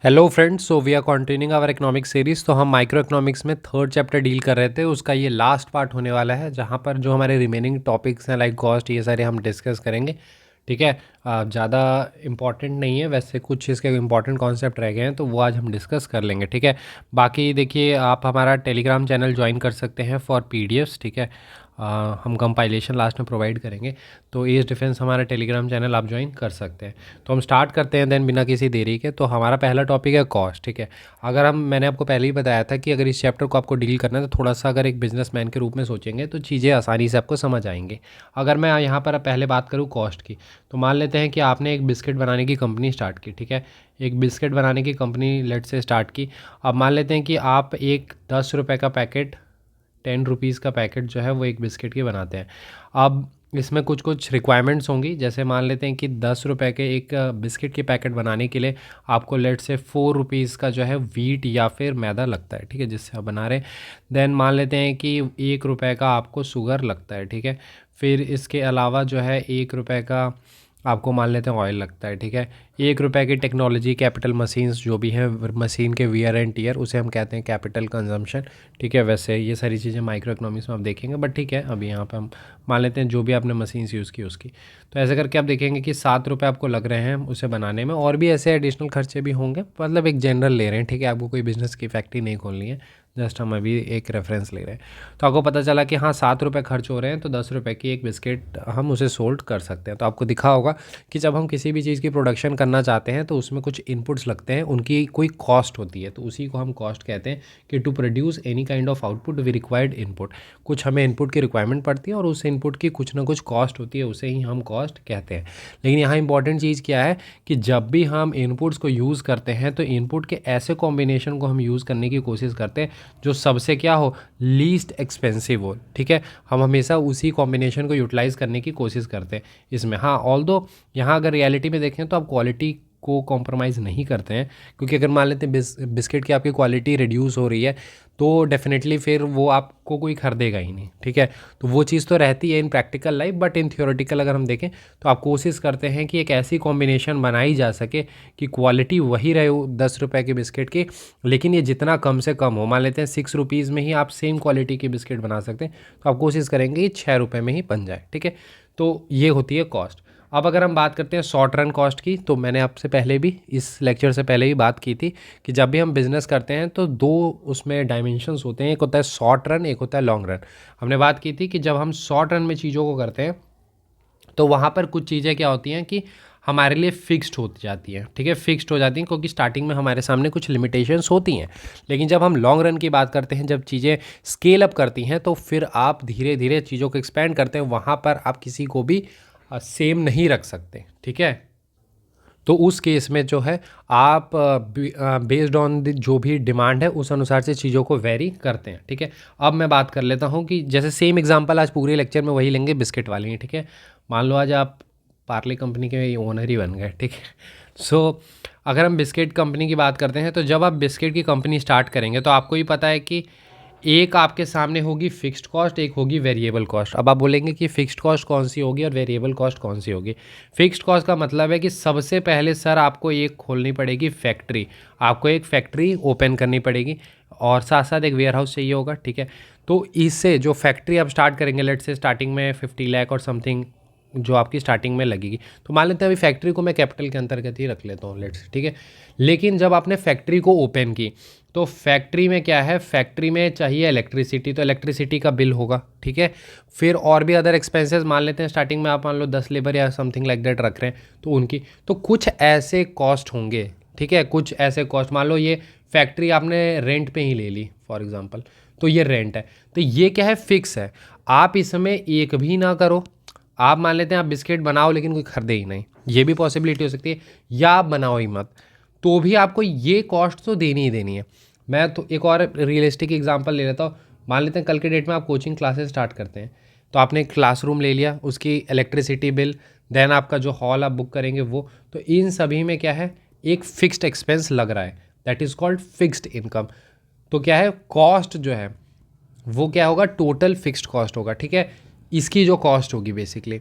Hello friends, so we are continuing our economic series. तो हम micro economics में third chapter deal कर रहे थे, उसका ये लास्ट पार्ट होने वाला है जहाँ पर जो हमारे रिमेनिंग टॉपिक्स हैं लाइक कॉस्ट, ये सारे हम डिस्कस करेंगे। ठीक है। ज़्यादा इंपॉर्टेंट नहीं है, वैसे कुछ इसके इंपॉर्टेंट कॉन्सेप्ट रह गए हैं तो वो आज हम डिस्कस कर लेंगे। ठीक है। बाकी देखिए, आप हमारा टेलीग्राम चैनल ज्वाइन कर सकते हैं फॉर पीडीएफ्स। ठीक है। हम कंपाइलेशन लास्ट में प्रोवाइड करेंगे, तो एज डिफेंस हमारा टेलीग्राम चैनल आप ज्वाइन कर सकते हैं। तो हम स्टार्ट करते हैं देन बिना किसी देरी के। तो हमारा पहला टॉपिक है कॉस्ट। ठीक है। अगर मैंने आपको पहले ही बताया था कि अगर इस चैप्टर को आपको डील करना है तो थोड़ा सा अगर एक बिजनेसमैन के रूप में सोचेंगे तो चीज़ें आसानी से आपको समझ आएंगी। अगर मैं यहाँ पर पहले बात करूँ कॉस्ट की, तो मान लेते हैं कि आपने एक बिस्किट बनाने की कंपनी स्टार्ट की। ठीक है। एक बिस्किट बनाने की कंपनी लेट से स्टार्ट की। अब मान लेते हैं कि आप एक 10 रुपये का पैकेट, 10 रुपीज़ का पैकेट जो है वो एक बिस्किट की बनाते हैं। अब इसमें कुछ कुछ रिक्वायरमेंट्स होंगी, जैसे मान लेते हैं कि 10 रुपये के एक बिस्किट के पैकेट बनाने के लिए आपको लेट से 4 रुपीज़ का जो है वीट या फिर मैदा लगता है। ठीक है, जिससे आप बना रहे हैं। देन मान लेते हैं कि 1 रुपये का आपको शुगर लगता है। ठीक है। फिर इसके अलावा जो है 1 रुपये का आपको मान लेते हैं ऑयल लगता है। ठीक है। 1 रुपये की टेक्नोलॉजी, कैपिटल मशीन्स जो भी हैं, मशीन के वियर एंड टीयर, उसे हम कहते हैं कैपिटल कंजम्पशन। ठीक है। वैसे ये सारी चीज़ें माइक्रो इकोनॉमिक्स में आप देखेंगे, बट ठीक है, अभी यहाँ पे हम मान लेते हैं जो भी आपने मशीन्स यूज़ की उसकी। तो ऐसे करके आप देखेंगे कि 7 रुपये आपको लग रहे हैं उसे बनाने में, और भी ऐसे एडिशनल खर्चे भी होंगे, मतलब एक जनरल ले रहे हैं। ठीक है। आपको कोई बिज़नेस की फैक्ट्री नहीं खोलनी है, जस्ट हम अभी एक रेफरेंस ले रहे हैं। तो आपको पता चला कि हाँ 7 रुपये खर्च हो रहे हैं, तो 10 रुपये की एक बिस्किट हम उसे सोल्ड कर सकते हैं। तो आपको दिखा होगा कि जब हम किसी भी चीज़ की प्रोडक्शन करना चाहते हैं तो उसमें कुछ इनपुट्स लगते हैं, उनकी कोई कॉस्ट होती है, तो उसी को हम कॉस्ट कहते हैं कि to produce any kind of output we required input. कुछ हमें इनपुट की रिक्वायरमेंट पड़ती है और उस इनपुट की कुछ ना कुछ कॉस्ट होती है, उसे ही हम कॉस्ट कहते हैं। लेकिन यहाँ इंपॉर्टेंट चीज़ क्या है कि जब भी हम इनपुट्स को यूज़ करते हैं तो इनपुट के ऐसे कॉम्बिनेशन को हम यूज़ करने की कोशिश करते हैं जो सबसे क्या हो, लीस्ट एक्सपेंसिव हो। ठीक है। हम हमेशा उसी कॉम्बिनेशन को यूटिलाइज़ करने की कोशिश करते हैं इसमें। हाँ, ऑल्दो यहाँ अगर रियलिटी में देखें तो आप क्वालिटी को कॉम्प्रोमाइज़ नहीं करते हैं, क्योंकि अगर मान लेते हैं बिस्किट की आपकी क्वालिटी रिड्यूस हो रही है तो डेफिनेटली फिर वो आपको कोई खरीदेगा ही नहीं। ठीक है। तो वो चीज़ तो रहती है इन practical life, but in theoretical अगर हम देखें तो आप कोशिश करते हैं कि एक ऐसी कॉम्बिनेशन बनाई जा सके कि क्वालिटी वही रहे 10 रुपये के बिस्किट की, लेकिन ये जितना कम से कम हो। मान लेते हैं 6 रुपीज़ में ही आप सेम क्वालिटी की बिस्किट बना सकते हैं, तो आप कोशिश करेंगे कि 6 रुपये में ही बन जाए। ठीक है। तो ये होती है कॉस्ट। अब अगर हम बात करते हैं शॉर्ट रन कॉस्ट की, तो मैंने आपसे पहले भी इस लेक्चर से पहले ही बात की थी कि जब भी हम बिज़नेस करते हैं तो दो उसमें डायमेंशंस होते हैं, एक होता है शॉर्ट रन, एक होता है लॉन्ग रन। हमने बात की थी कि जब हम शॉर्ट रन में चीज़ों को करते हैं तो वहाँ पर कुछ चीज़ें क्या होती हैं कि हमारे लिए फिक्स्ड हो जाती हैं। ठीक है, फिक्स्ड हो जाती हैं क्योंकि स्टार्टिंग में हमारे सामने कुछ लिमिटेशंस होती हैं। लेकिन जब हम लॉन्ग रन की बात करते हैं, जब चीज़ें स्केल अप करती हैं, तो फिर आप धीरे धीरे चीज़ों को एक्सपेंड करते हैं, वहाँ पर आप किसी को भी सेम नहीं रख सकते। ठीक है। तो उस केस में जो है आप बेस्ड ऑन द जो भी डिमांड है उस अनुसार से चीज़ों को वेरी करते हैं। ठीक है। अब मैं बात कर लेता हूँ कि जैसे सेम एग्जांपल आज पूरे लेक्चर में वही लेंगे, बिस्किट वाली है। ठीक है। मान लो आज आप पार्ले कंपनी के ओनर ही बन गए। ठीक है। सो अगर हम बिस्किट कंपनी की बात करते हैं तो जब आप बिस्किट की कंपनी स्टार्ट करेंगे तो आपको ही पता है कि एक आपके सामने होगी फिक्स्ड कॉस्ट, एक होगी वेरिएबल कॉस्ट। अब आप बोलेंगे कि फिक्स्ड कॉस्ट कौन सी होगी और वेरिएबल कॉस्ट कौन सी होगी। फिक्स्ड कॉस्ट का मतलब है कि सबसे पहले सर आपको एक खोलनी पड़ेगी फैक्ट्री, आपको एक फैक्ट्री ओपन करनी पड़ेगी और साथ साथ एक वेयर हाउस चाहिए होगा। ठीक है। तो इससे जो फैक्ट्री आप स्टार्ट करेंगे, लेट से स्टार्टिंग में 50 लाख और समथिंग जो आपकी स्टार्टिंग में लगेगी, तो मान लेते हैं अभी फैक्ट्री को मैं कैपिटल के अंतर्गत ही रख लेता हूँ लेट्स। ठीक है। लेकिन जब आपने फैक्ट्री को ओपन की तो फैक्ट्री में क्या है, फैक्ट्री में चाहिए इलेक्ट्रिसिटी, तो इलेक्ट्रिसिटी का बिल होगा। ठीक है। फिर और भी अदर एक्सपेंसेस मान लेते हैं, स्टार्टिंग में आप मान लो 10 लेबर या समथिंग लाइक दैट रख रहे हैं तो उनकी, तो कुछ ऐसे कॉस्ट होंगे। ठीक है। कुछ ऐसे कॉस्ट, मान लो ये फैक्ट्री आपने रेंट पे ही ले ली फॉर एग्जांपल, तो ये रेंट है, तो ये क्या है, फिक्स है। आप इसमें एक भी ना करो, आप मान लेते हैं आप बिस्किट बनाओ लेकिन कोई खरीदे ही नहीं, ये भी पॉसिबिलिटी हो सकती है, या आप बनाओ ही मत, तो भी आपको ये कॉस्ट तो देनी ही देनी है। मैं तो एक और रियलिस्टिक एग्जांपल ले लेता हूँ। मान लेते हैं कल के डेट में आप कोचिंग क्लासेस स्टार्ट करते हैं, तो आपने क्लासरूम ले लिया, उसकी इलेक्ट्रिसिटी बिल, देन आपका जो हॉल आप बुक करेंगे वो, तो इन सभी में क्या है, एक फिक्स्ड एक्सपेंस लग रहा है, that is called fixed income. तो क्या है, कॉस्ट जो है वो क्या होगा, टोटल फिक्स्ड कॉस्ट होगा। ठीक है। इसकी जो कॉस्ट होगी बेसिकली,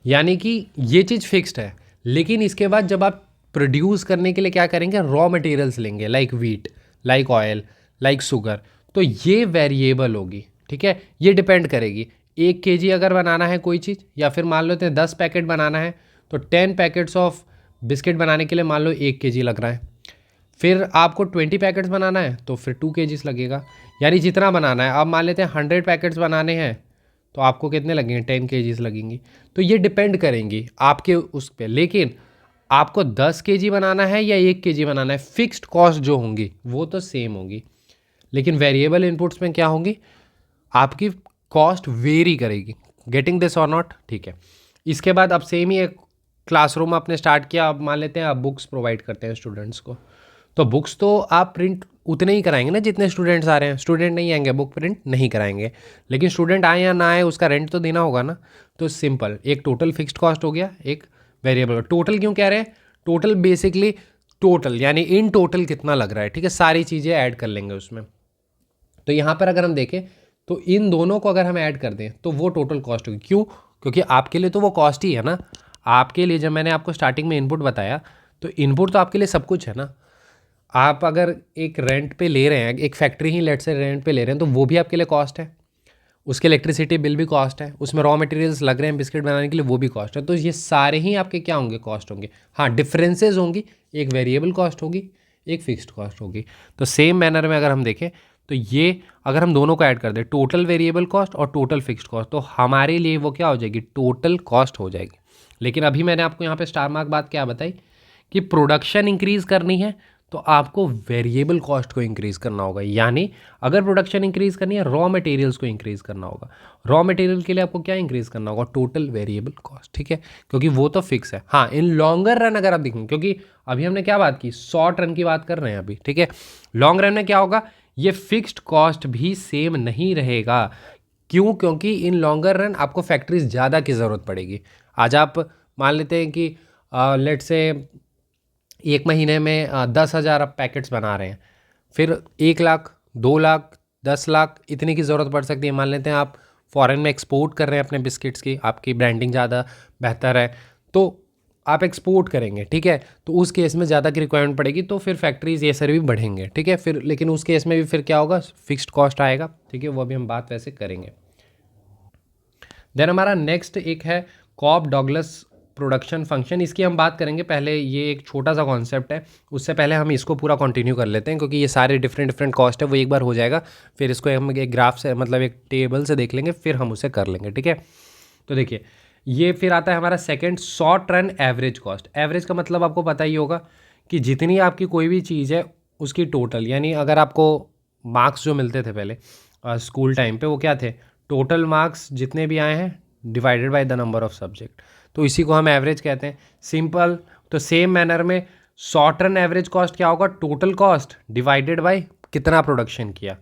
यानी कि ये चीज़ फिक्स्ड है, लेकिन इसके बाद जब आप प्रोड्यूस करने के लिए क्या करेंगे, रॉ मटेरियल्स लेंगे, like wheat, like oil, like sugar. तो ये वेरिएबल होगी, ठीक है, ये डिपेंड करेगी। 1 kg अगर बनाना है कोई चीज़, या फिर मान लेते हैं 10 पैकेट बनाना है, तो 10 पैकेट्स ऑफ बिस्किट बनाने के लिए मान लो 1 kg लग रहा है। फिर आपको 20 पैकेट्स बनाना है तो फिर 2 kgs लगेगा, यानी जितना बनाना है। अब मान लेते हैं 100 पैकेट्स बनाने हैं तो आपको कितने लगेंगे, 10 kgs लगेंगी। तो ये डिपेंड करेंगी आपके उस पर। लेकिन आपको 10 kg बनाना है या 1 kg बनाना है, फिक्स्ड कॉस्ट जो होंगी वो तो सेम होगी। लेकिन वेरिएबल इनपुट्स में क्या होंगी, आपकी कॉस्ट वेरी करेगी। गेटिंग दिस और नॉट, ठीक है। इसके बाद अब सेम ही एक क्लासरूम आपने स्टार्ट किया। अब मान लेते हैं आप बुक्स प्रोवाइड करते हैं स्टूडेंट्स को, तो बुक्स तो आप प्रिंट उतने ही कराएंगे ना जितने स्टूडेंट्स आ रहे हैं। स्टूडेंट नहीं आएंगे, बुक प्रिंट नहीं कराएंगे। लेकिन स्टूडेंट आए या ना आए, उसका रेंट तो देना होगा ना। तो सिंपल, एक टोटल फिक्स्ड कॉस्ट हो गया, एक वेरिएबल। टोटल क्यों कह रहे हैं, टोटल बेसिकली टोटल यानी इन टोटल कितना लग रहा है, ठीक है, सारी चीज़ें ऐड कर लेंगे उसमें। तो यहाँ पर अगर हम देखें तो इन दोनों को अगर हम ऐड कर दें तो वो टोटल कॉस्ट होगी। क्यों, क्योंकि आपके लिए तो वो कॉस्ट ही है ना। आपके लिए जब मैंने आपको स्टार्टिंग में इनपुट बताया, तो इनपुट तो आपके लिए सब कुछ है ना। आप अगर एक रेंट पे ले रहे हैं, एक फैक्ट्री ही लेट से रेंट पे ले रहे हैं, तो वो भी आपके लिए कॉस्ट है। उसके इलेक्ट्रिसिटी बिल भी कॉस्ट है, उसमें रॉ मटेरियल्स लग रहे हैं बिस्किट बनाने के लिए, वो भी कॉस्ट है। तो ये सारे ही आपके क्या होंगे, कॉस्ट होंगे। हाँ, डिफरेंसेस होंगी, एक वेरिएबल कॉस्ट होगी, एक फिक्स्ड कॉस्ट होगी। तो सेम मैनर में अगर हम देखें तो ये अगर हम दोनों को ऐड कर दें, टोटल वेरिएबल कॉस्ट और टोटल फिक्स्ड कॉस्ट, तो हमारे लिए वो क्या हो जाएगी, टोटल कॉस्ट हो जाएगी। लेकिन अभी मैंने आपको यहाँ पे स्टार मार्क बात क्या बताई कि प्रोडक्शन इंक्रीज़ करनी है तो आपको वेरिएबल कॉस्ट को इंक्रीज़ करना होगा। यानी अगर प्रोडक्शन इंक्रीज़ करनी है, रॉ मटेरियल्स को इंक्रीज़ करना होगा। रॉ मटेरियल के लिए आपको क्या इंक्रीज़ करना होगा, टोटल वेरिएबल कॉस्ट, ठीक है, क्योंकि वो तो फिक्स है। हाँ, इन लॉन्गर रन अगर आप देखेंगे, क्योंकि अभी हमने क्या बात की, शॉर्ट रन की बात कर रहे हैं अभी, ठीक है। लॉन्ग रन में क्या होगा, ये फिक्स्ड कॉस्ट भी सेम नहीं रहेगा। क्यों, क्योंकि इन लॉन्गर रन आपको फैक्ट्रीज ज़्यादा की ज़रूरत पड़ेगी। आज आप मान लेते हैं कि लेट से एक महीने में 10,000 आप पैकेट्स बना रहे हैं, फिर 1 लाख, 2 लाख, 10 लाख इतनी की ज़रूरत पड़ सकती है। मान लेते हैं आप फॉरेन में एक्सपोर्ट कर रहे हैं अपने बिस्किट्स की, आपकी ब्रांडिंग ज़्यादा बेहतर है तो आप एक्सपोर्ट करेंगे, ठीक है। तो उस केस में ज़्यादा की रिक्वायरमेंट पड़ेगी, तो फिर फैक्ट्रीज ये सर भी बढ़ेंगे, ठीक है। फिर लेकिन उस केस में भी फिर क्या होगा, फिक्स्ड कॉस्ट आएगा, ठीक है। वो अभी हम बात वैसे करेंगे। देन हमारा नेक्स्ट एक है कॉब डॉगलस प्रोडक्शन फंक्शन। इसकी हम बात करेंगे। पहले ये एक छोटा सा कॉन्सेप्ट है, उससे पहले हम इसको पूरा कंटिन्यू कर लेते हैं, क्योंकि ये सारे डिफरेंट कॉस्ट है, वो एक बार हो जाएगा। फिर इसको हम एक ग्राफ से, मतलब एक टेबल से देख लेंगे, फिर हम उसे कर लेंगे, ठीक है। तो देखिए, ये फिर आता है हमारा second, short run average cost. Average का मतलब आपको पता ही होगा कि जितनी आपकी कोई भी चीज़ है उसकी टोटल, यानी अगर आपको मार्क्स जो मिलते थे पहले स्कूल टाइम पे, वो क्या थे, टोटल मार्क्स जितने भी आए हैं divided by the number of subject, तो इसी को हम एवरेज कहते हैं, सिंपल। तो सेम मैनर में शॉर्ट रन एवरेज कॉस्ट क्या होगा, टोटल कॉस्ट डिवाइडेड बाय कितना प्रोडक्शन किया,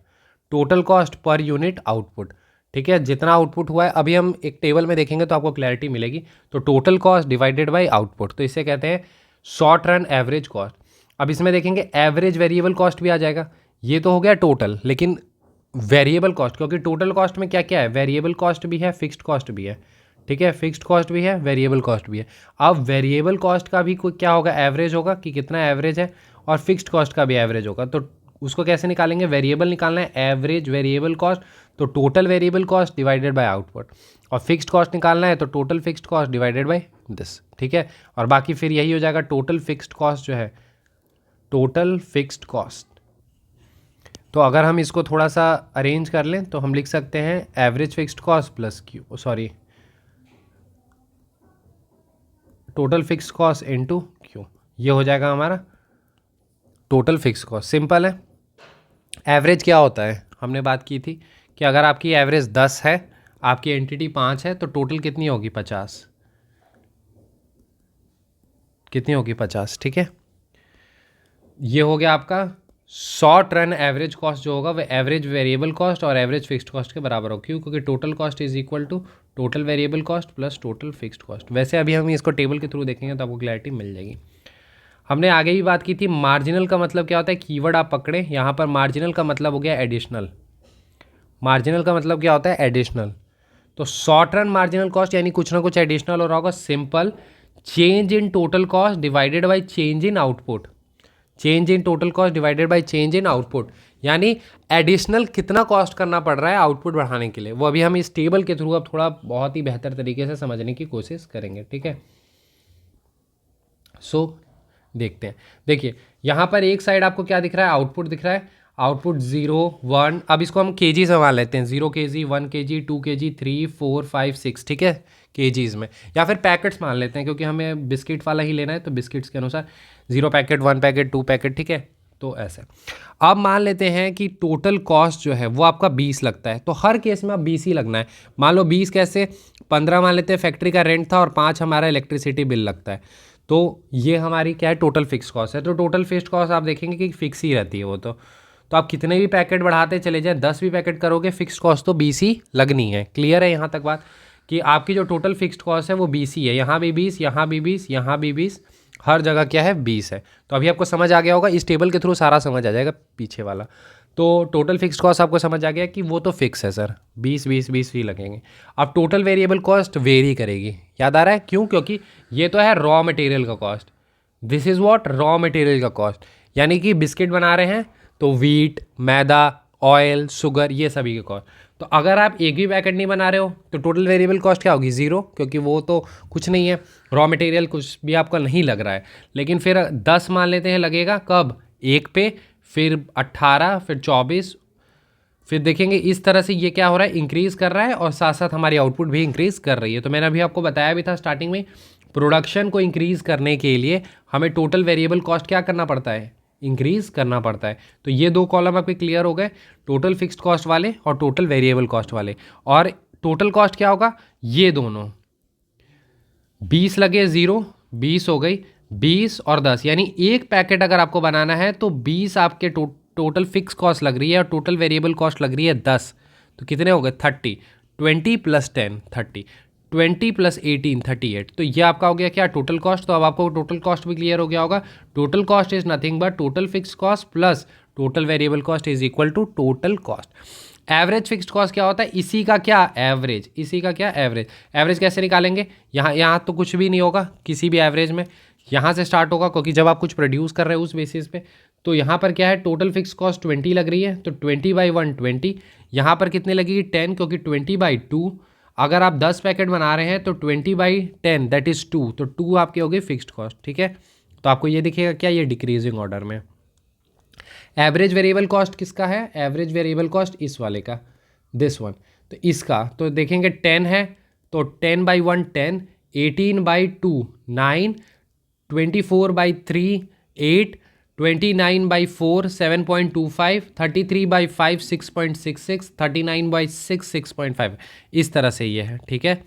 total cost per unit output, ठीक है। जितना आउटपुट हुआ है, अभी हम एक टेबल में देखेंगे तो आपको क्लैरिटी मिलेगी। तो total cost divided by output, तो इसे कहते हैं शॉर्ट रन एवरेज कॉस्ट। अब इसमें देखेंगे एवरेज वेरिएबल कॉस्ट भी आ जाएगा। ये तो हो गया टोटल, लेकिन वेरिएबल कॉस्ट, क्योंकि टोटल कॉस्ट में क्या क्या है, वेरिएबल कॉस्ट भी है, फिक्स्ड कॉस्ट भी है, ठीक है। फिक्स्ड कॉस्ट भी है, वेरिएबल कॉस्ट भी है। अब वेरिएबल कॉस्ट का भी कोई क्या होगा, एवरेज होगा कि कितना एवरेज है, और फिक्स्ड कॉस्ट का भी एवरेज होगा। तो उसको कैसे निकालेंगे, वेरिएबल निकालना है, एवरेज वेरिएबल कॉस्ट, तो total variable cost divided by output, और फिक्स्ड कॉस्ट निकालना है तो total fixed cost divided by this, ठीक है। और बाकी फिर यही हो जाएगा टोटल फिक्स्ड कॉस्ट जो है, टोटल फिक्स्ड कॉस्ट। तो अगर हम इसको थोड़ा सा अरेंज कर लें तो हम लिख सकते हैं average fixed cost plus Q, sorry, total fixed cost into Q, ये हो जाएगा हमारा टोटल फिक्स्ड कॉस्ट। सिंपल है। एवरेज क्या होता है, हमने बात की थी कि अगर आपकी एवरेज 10 है, आपकी एंटिटी 5 है, तो टोटल कितनी होगी, 50, कितनी होगी, 50, ठीक है। ये हो गया आपका शॉर्ट रन एवरेज कॉस्ट जो होगा, वह एवरेज वेरिएबल कॉस्ट और एवरेज फिक्स्ड कॉस्ट के बराबर हो। क्यों, क्योंकि total cost is equal to total variable cost plus total fixed cost. वैसे अभी हम इसको टेबल के थ्रू देखेंगे तो आपको क्लैरिटी मिल जाएगी। हमने आगे भी बात की थी, मार्जिनल का मतलब क्या होता है, कीवर्ड आप पकड़े यहाँ पर। मार्जिनल का मतलब हो गया एडिशनल, मार्जिनल का मतलब क्या होता है, एडिशनल। तो शॉर्ट रन मार्जिनल कॉस्ट यानी कुछ ना कुछ एडिशनल हो रहा होगा। Simple, change in total cost divided by change in output, change in total cost divided by change in output, यानी एडिशनल कितना कॉस्ट करना पड़ रहा है आउटपुट बढ़ाने के लिए, वो अभी हम इस टेबल के थ्रू अब थोड़ा बहुत ही बेहतर तरीके से समझने की कोशिश करेंगे, ठीक है। सो देखते हैं, देखिए यहाँ पर एक साइड आपको क्या दिख रहा है, आउटपुट दिख रहा है, आउटपुट 0 1, अब इसको हम केजी से मान लेते हैं, 0 kg 1 kg 2 kg 3 4 5 6, ठीक है, केजीज में, या फिर पैकेट्स मान लेते हैं क्योंकि हमें बिस्किट वाला ही लेना है तो बिस्किट्स के अनुसार 0 पैकेट 1 पैकेट 2 पैकेट, ठीक है। तो ऐसे अब मान लेते हैं कि टोटल कॉस्ट जो है वो आपका 20 लगता है, तो हर केस में आप 20 ही लगना है। मान लो 20 कैसे, 15 मान लेते हैं फैक्ट्री का रेंट था और 5 हमारा इलेक्ट्रिसिटी बिल लगता है, तो ये हमारी क्या है टोटल फिक्स कॉस्ट है। तो टोटल फिक्स कॉस्ट आप देखेंगे कि फिक्स ही रहती है वो, तो आप कितने भी पैकेट बढ़ाते चले जाएं, 10 भी पैकेट करोगे फिक्स कॉस्ट तो 20 ही लगनी है। क्लियर है यहाँ तक बात कि आपकी जो टोटल फिक्स्ड कॉस्ट है वो 20 ही है, यहाँ भी 20, यहाँ भी 20, यहाँ भी 20, हर जगह क्या है 20 है। तो अभी आपको समझ आ गया होगा, इस टेबल के थ्रू सारा समझ आ जाएगा पीछे वाला। तो टोटल फिक्स्ड कॉस्ट आपको समझ आ गया कि वो तो फिक्स है सर, 20 20 20 ही लगेंगे। अब टोटल वेरिएबल कॉस्ट वेरी करेगी, याद आ रहा है क्यों, क्योंकि ये तो है रॉ मटेरियल का cost, this is what raw material का कॉस्ट, यानी कि बिस्किट बना रहे हैं तो वीट, मैदा, ऑयल, शुगर, ये सभी के कॉस्ट। तो अगर आप एक भी पैकेट नहीं बना रहे हो तो टोटल वेरिएबल कॉस्ट क्या होगी, 0, क्योंकि वो तो कुछ नहीं है, रॉ मटेरियल कुछ भी आपका नहीं लग रहा है। लेकिन फिर 10 मान लेते हैं लगेगा, कब, एक पे, फिर 18, फिर 24, फिर देखेंगे इस तरह से ये क्या हो रहा है, इंक्रीज़ कर रहा है और साथ साथ हमारी आउटपुट भी इंक्रीज़ कर रही है। तो मैंने अभी आपको बताया भी था स्टार्टिंग में, प्रोडक्शन को इंक्रीज़ करने के लिए हमें टोटल वेरिएबल कॉस्ट क्या करना पड़ता है, इंक्रीज़ करना पड़ता है। तो ये दो कॉलम आपके क्लियर हो गए, टोटल फिक्स्ड कॉस्ट वाले और टोटल वेरिएबल कॉस्ट वाले। और टोटल कॉस्ट क्या होगा, ये दोनों 20 लगे 0, 20 हो गई, 20 और 10, यानी एक पैकेट अगर आपको बनाना है तो 20 आपके टोटल फिक्स कॉस्ट लग रही है और टोटल वेरिएबल कॉस्ट लग रही है 10, तो कितने हो गए 30, 20 + 10 30, 20 + 18 38, तो ये आपका हो गया क्या टोटल कॉस्ट। तो अब आपको टोटल कॉस्ट भी क्लियर हो गया होगा, total cost is nothing but total fix cost plus total variable cost is equal to total cost. Average fixed cost क्या होता है, इसी का क्या एवरेज, इसी का क्या एवरेज। एवरेज कैसे निकालेंगे, यहाँ तो कुछ भी नहीं होगा किसी भी एवरेज में, यहाँ से स्टार्ट होगा क्योंकि जब आप कुछ प्रोड्यूस कर रहे हो उस बेसिस पे। तो यहाँ पर क्या है, टोटल फिक्स कॉस्ट 20 लग रही है, तो 20/1 20, यहाँ पर कितने लगेगी 10, क्योंकि 20/2, अगर आप 10 पैकेट बना रहे हैं तो 20/10 दैट इज़ 2, तो 2 आपकी होगी फिक्स्ड कॉस्ट, ठीक है। तो आपको ये दिखेगा क्या, ये डिक्रीजिंग ऑर्डर में। एवरेज वेरिएबल कॉस्ट किसका है, एवरेज वेरिएबल कॉस्ट इस वाले का, दिस वन, तो इसका तो देखेंगे 10 है तो 10/1 10, 18/2 9, 24/3 8, 29/4 7.25, 33/5 6.66, 39/6 6.5, इस तरह से ये है, ठीक है।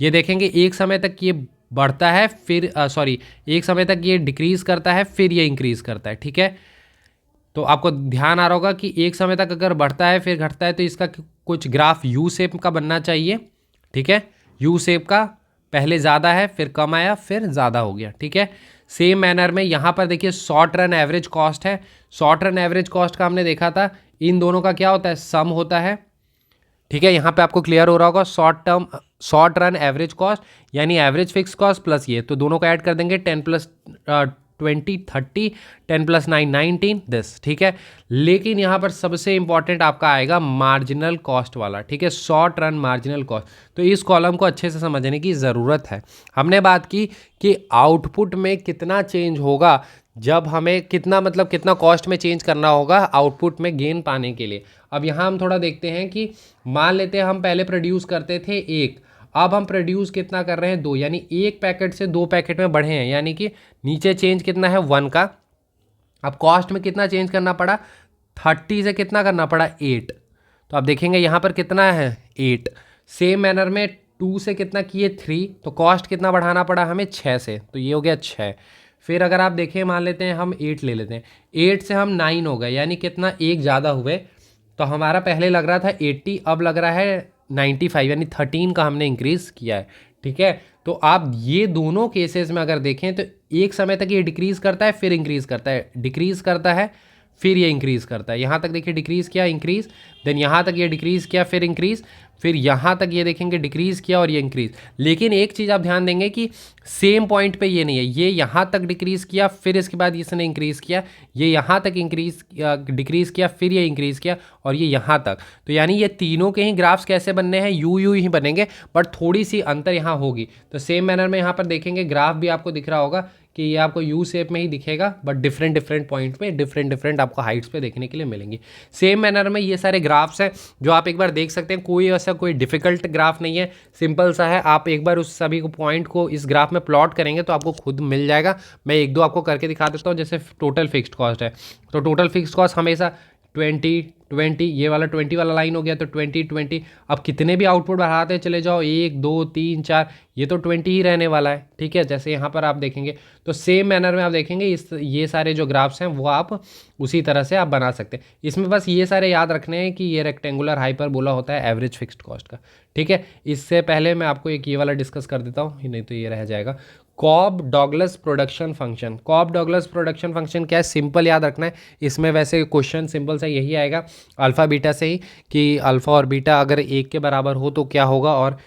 ये देखेंगे एक समय तक ये बढ़ता है, फिर एक समय तक ये डिक्रीज़ करता है, फिर ये इंक्रीज़ करता है, ठीक है। तो आपको ध्यान आ रहा होगा कि एक समय तक अगर बढ़ता है फिर घटता है तो इसका कुछ ग्राफ यू शेप का बनना चाहिए, ठीक है। यू शेप का, पहले ज़्यादा है फिर कम आया फिर ज़्यादा हो गया, ठीक है। सेम मैनर में यहाँ पर देखिए शॉर्ट रन एवरेज कॉस्ट है, शॉर्ट रन एवरेज कॉस्ट का हमने देखा था, इन दोनों का क्या होता है, सम होता है, ठीक है। यहाँ पे आपको क्लियर हो रहा होगा, शॉर्ट रन एवरेज कॉस्ट यानी एवरेज फिक्स कॉस्ट प्लस ये, तो दोनों को ऐड कर देंगे, 10 + 20 30, 10 + 9 19 दिस, ठीक है। लेकिन यहाँ पर सबसे इंपॉर्टेंट आपका आएगा मार्जिनल कॉस्ट वाला, ठीक है, शॉर्ट रन मार्जिनल कॉस्ट। तो इस कॉलम को अच्छे से समझने की ज़रूरत है। हमने बात की कि आउटपुट में कितना चेंज होगा जब हमें कितना कॉस्ट में चेंज करना होगा आउटपुट में गेन पाने के लिए। अब यहाँ हम थोड़ा देखते हैं कि मान लेते हैं हम पहले प्रोड्यूस करते थे 1, अब हम प्रोड्यूस कितना कर रहे हैं 2, यानी 1 पैकेट से 2 पैकेट में बढ़े हैं, यानी कि नीचे चेंज कितना है 1 का। अब कॉस्ट में कितना चेंज करना पड़ा, 30 से कितना करना पड़ा 8, तो आप देखेंगे यहाँ पर कितना है 8। सेम मैनर में 2 से कितना किए 3, तो कॉस्ट कितना बढ़ाना पड़ा हमें 6 से, तो ये हो गया 6। फिर अगर आप देखें मान लेते हैं हम 8 ले लेते हैं, 8 से हम 9 हो गए, यानी कितना एक ज़्यादा हुए। तो हमारा पहले लग रहा था 80, अब लग रहा है 95, यानी 13 का हमने इंक्रीज़ किया है, ठीक है। तो आप ये दोनों केसेस में अगर देखें तो एक समय तक ये डिक्रीज़ करता है फिर इंक्रीज़ करता है, डिक्रीज़ करता है फिर ये इंक्रीज़ करता है। यहाँ तक देखिए डिक्रीज़ किया, इंक्रीज़, देन यहाँ तक ये डिक्रीज़ किया, फिर इंक्रीज़, फिर यहाँ तक ये देखेंगे डिक्रीज़ किया और ये इंक्रीज़। लेकिन एक चीज़ आप ध्यान देंगे कि सेम पॉइंट पे ये नहीं है, ये यहाँ तक डिक्रीज़ किया, फिर इसके बाद इसने इंक्रीज़ किया, ये यहाँ तक डिक्रीज़ किया, फिर ये इंक्रीज़ किया और ये यहाँ तक। तो यानी ये तीनों के ही ग्राफ्स कैसे बनने हैं, यू ही बनेंगे, बट थोड़ी सी अंतर यहाँ होगी। तो सेम मैनर में यहाँ पर देखेंगे ग्राफ भी आपको दिख रहा होगा कि ये आपको यू शेप में ही दिखेगा, बट डिफरेंट पॉइंट पे डिफरेंट आपको हाइट्स पे देखने के लिए मिलेंगी। सेम मैनर में ये सारे ग्राफ्स हैं जो आप एक बार देख सकते हैं, कोई ऐसा कोई डिफिकल्ट ग्राफ नहीं है, सिंपल सा है। आप एक बार उस सभी को पॉइंट को इस ग्राफ में प्लॉट करेंगे तो आपको खुद मिल जाएगा। मैं एक दो आपको करके दिखा देता हूँ। जैसे टोटल फिक्स्ड कॉस्ट है, तो टोटल फिक्स्ड कॉस्ट हमेशा 20 ये वाला 20 वाला लाइन हो गया, तो 20। अब कितने भी आउटपुट बढ़ाते चले जाओ, 1 2 3 4, ये तो 20 ही रहने वाला है, ठीक है। जैसे यहाँ पर आप देखेंगे तो सेम मैनर में आप देखेंगे ये सारे जो ग्राफ्स हैं वो आप उसी तरह से आप बना सकते हैं। इसमें बस ये सारे याद रखने हैं कि ये रेक्टेंगुलर हाइपरबोला होता है एवरेज फिक्स्ड कॉस्ट का, ठीक है। इससे पहले मैं आपको एक ये वाला डिस्कस कर देता हूँ, नहीं तो ये रह जाएगा। Cobb Douglas production function. Cobb Douglas production function क्या है, सिंपल याद रखना है। इसमें वैसे क्वेश्चन सिंपल सा यही आएगा अल्फ़ा बीटा से ही, कि अल्फ़ा और बीटा अगर 1 के बराबर हो तो क्या होगा, और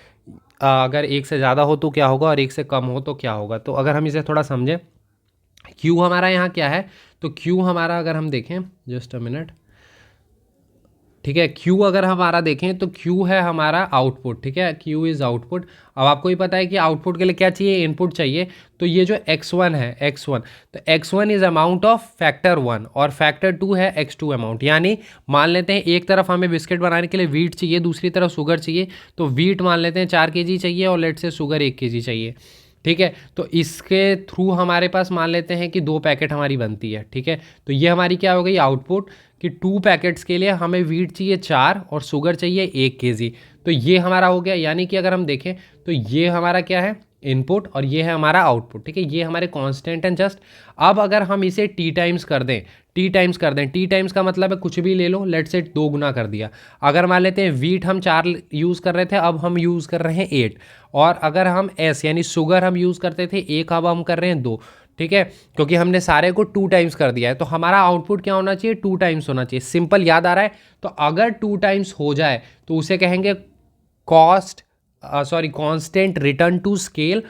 अगर 1 से ज़्यादा हो तो क्या होगा, और 1 से कम हो तो क्या होगा। तो अगर हम इसे थोड़ा समझें, क्यू हमारा यहाँ क्या है, तो क्यू हमारा अगर हम देखें, जस्ट अ मिनट, ठीक है। क्यू अगर हमारा देखें तो क्यू है हमारा आउटपुट, ठीक है। Q is output. अब आपको ही पता है कि आउटपुट के लिए क्या चाहिए, इनपुट चाहिए। तो ये जो x1 है, x1, तो x1 is amount of factor 1 और फैक्टर 2 है x2 अमाउंट। यानी मान लेते हैं एक तरफ हमें बिस्किट बनाने के लिए वीट चाहिए, दूसरी तरफ शुगर चाहिए, तो वीट मान लेते हैं 4 kg चाहिए और लेट से शुगर 1 kg चाहिए, ठीक है। तो इसके थ्रू हमारे पास मान लेते हैं कि 2 पैकेट हमारी बनती है, ठीक है। तो ये हमारी क्या हो गई आउटपुट, कि 2 पैकेट्स के लिए हमें वीट चाहिए 4 और शुगर चाहिए 1 kg। तो ये हमारा हो गया। यानी कि अगर हम देखें तो ये हमारा क्या है, इनपुट, और ये है हमारा आउटपुट, ठीक है। ये हमारे कांस्टेंट हैं जस्ट। अब अगर हम इसे टी टाइम्स कर दें, टी टाइम्स का मतलब है कुछ भी ले लो, लेट से 2 गुना कर दिया। अगर मान लेते हैं वीट हम 4 यूज़ कर रहे थे, अब हम यूज़ कर रहे हैं 8, और अगर हम एस यानी शुगर हम यूज़ करते थे 1, अब हम कर रहे हैं 2, ठीक है, क्योंकि हमने सारे को 2 टाइम्स कर दिया है। तो हमारा आउटपुट क्या होना चाहिए, 2 टाइम्स होना चाहिए। सिंपल याद आ रहा है। तो अगर 2 टाइम्स हो जाए तो उसे कहेंगे कांस्टेंट रिटर्न टू स्केल।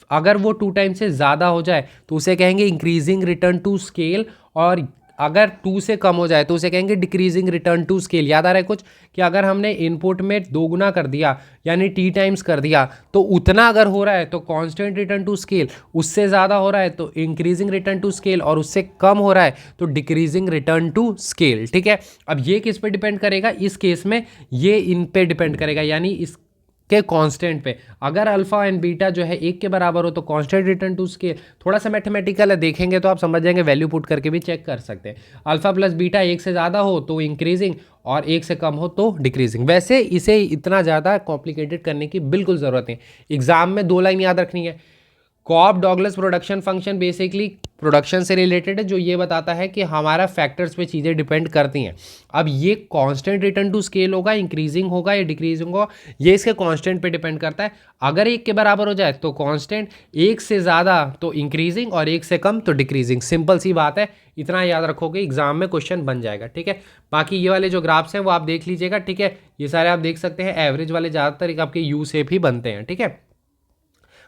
अगर वो 2 टाइम से ज़्यादा हो जाए तो उसे कहेंगे इंक्रीजिंग रिटर्न टू स्केल, और अगर 2 से कम हो जाए तो उसे कहेंगे डिक्रीजिंग रिटर्न टू स्केल। याद आ रहा है कुछ, कि अगर हमने इनपुट में 2 गुना कर दिया यानी टी टाइम्स कर दिया, तो उतना अगर हो रहा है तो कांस्टेंट रिटर्न टू स्केल, उससे ज़्यादा हो रहा है तो इंक्रीजिंग रिटर्न टू स्केल, और उससे कम हो रहा है तो डिक्रीजिंग रिटर्न टू स्केल, ठीक है। अब ये किस पे डिपेंड करेगा, इस केस में ये इन पे डिपेंड करेगा, यानी इस के कांस्टेंट पे। अगर अल्फा एंड बीटा जो है 1 के बराबर हो तो कांस्टेंट रिटर्न टू स्केल। थोड़ा सा मैथमेटिकल है, देखेंगे तो आप समझ जाएंगे, वैल्यू पुट करके भी चेक कर सकते हैं। अल्फा प्लस बीटा 1 से ज़्यादा हो तो इंक्रीजिंग, और 1 से कम हो तो डिक्रीजिंग। वैसे इसे इतना ज़्यादा कॉम्प्लिकेटेड करने की बिल्कुल ज़रूरत नहीं। एग्जाम में 2 लाइन याद रखनी है। Cobb Douglas production function basically production से रिलेटेड है, जो ये बताता है कि हमारा फैक्टर्स पे चीज़ें डिपेंड करती हैं। अब ये कांस्टेंट रिटर्न टू स्केल होगा, इंक्रीजिंग होगा या डिक्रीजिंग होगा, ये इसके कांस्टेंट पे डिपेंड करता है। अगर 1 के बराबर हो जाए तो कांस्टेंट, 1 से ज़्यादा तो इंक्रीजिंग, और 1 से कम तो डिक्रीजिंग। सिंपल सी बात है, इतना याद रखोगे एग्जाम में क्वेश्चन बन जाएगा, ठीक है। बाकी ये वाले जो ग्राफ्स हैं वो आप देख लीजिएगा, ठीक है। ये सारे आप देख सकते हैं, एवरेज वाले ज़्यादातर आपके यू शेप ही बनते हैं, ठीक है।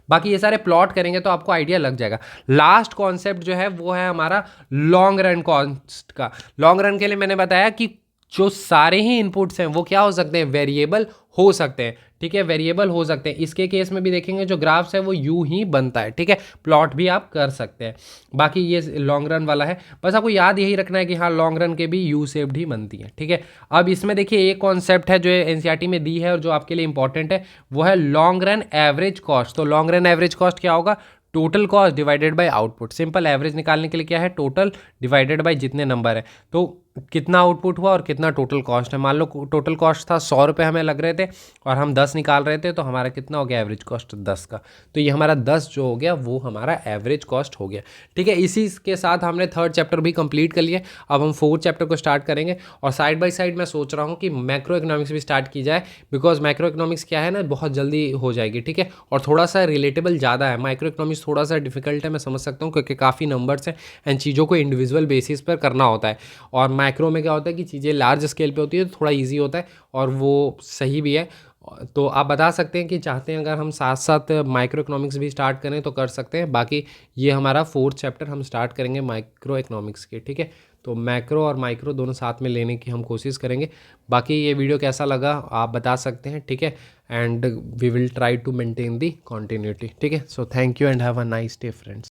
बाकी ये सारे प्लॉट करेंगे तो आपको आइडिया लग जाएगा। लास्ट कॉन्सेप्ट जो है वो है हमारा लॉन्ग रन कॉस्ट का। लॉन्ग रन के लिए मैंने बताया कि जो सारे ही इनपुट्स हैं वो क्या हो सकते हैं, वेरिएबल हो सकते हैं, ठीक है, वेरिएबल हो सकते हैं। इसके केस में भी देखेंगे जो ग्राफ्स है वो यू ही बनता है, ठीक है। प्लॉट भी आप कर सकते हैं। बाकी ये लॉन्ग रन वाला है, बस आपको याद यही रखना है कि हाँ लॉन्ग रन के भी यू शेप्ड ही बनती है, ठीक है। अब इसमें देखिए एक कॉन्सेप्ट है जो एनसीईआरटी में दी है और जो आपके लिए इंपॉर्टेंट है, वो है लॉन्ग रन एवरेज कॉस्ट। तो लॉन्ग रन एवरेज कॉस्ट क्या होगा, total cost divided by output. Simple average निकालने के लिए क्या है, टोटल डिवाइडेड बाय जितने नंबर है। तो कितना आउटपुट हुआ और कितना टोटल कॉस्ट है। मान लो टोटल कॉस्ट था 100 रुपये हमें लग रहे थे और हम 10 निकाल रहे थे, तो हमारा कितना हो गया एवरेज कॉस्ट 10 का। तो ये हमारा 10 जो हो गया वो हमारा एवरेज कॉस्ट हो गया। ठीक है, इसी के साथ हमने थर्ड चैप्टर भी कंप्लीट कर लिया। अब हम फोर्थ चैप्टर को स्टार्ट करेंगे और साइड बाय साइड मैं सोच रहा हूँ कि मैक्रो इकोनॉमिक्स भी स्टार्ट की जाए, बिकॉज मैक्रो इकोनॉमिक्स क्या है ना, बहुत जल्दी हो जाएगी। ठीक है, और थोड़ा सा रिलेटेबल ज़्यादा है। माइक्रो इकोनॉमिक्स थोड़ा सा डिफिकल्ट है, मैं समझ सकता हूँ, क्योंकि काफ़ी नंबर्स हैं एंड चीज़ों को इंडिविजुअल बेसिस पर करना होता है। और माइक्रो में क्या होता है कि चीज़ें लार्ज स्केल पे होती है तो थोड़ा इजी होता है और वो सही भी है। तो आप बता सकते हैं कि चाहते हैं अगर हम साथ साथ माइक्रो इकोनॉमिक्स भी स्टार्ट करें तो कर सकते हैं। बाकी ये हमारा फोर्थ चैप्टर हम स्टार्ट करेंगे माइक्रो इकोनॉमिक्स के। ठीक है, तो मैक्रो और माइक्रो दोनों साथ में लेने की हम कोशिश करेंगे। बाकी ये वीडियो कैसा लगा आप बता सकते हैं। ठीक है, and we will try to maintain the continuity. ठीक है, so thank you and have a nice day friends.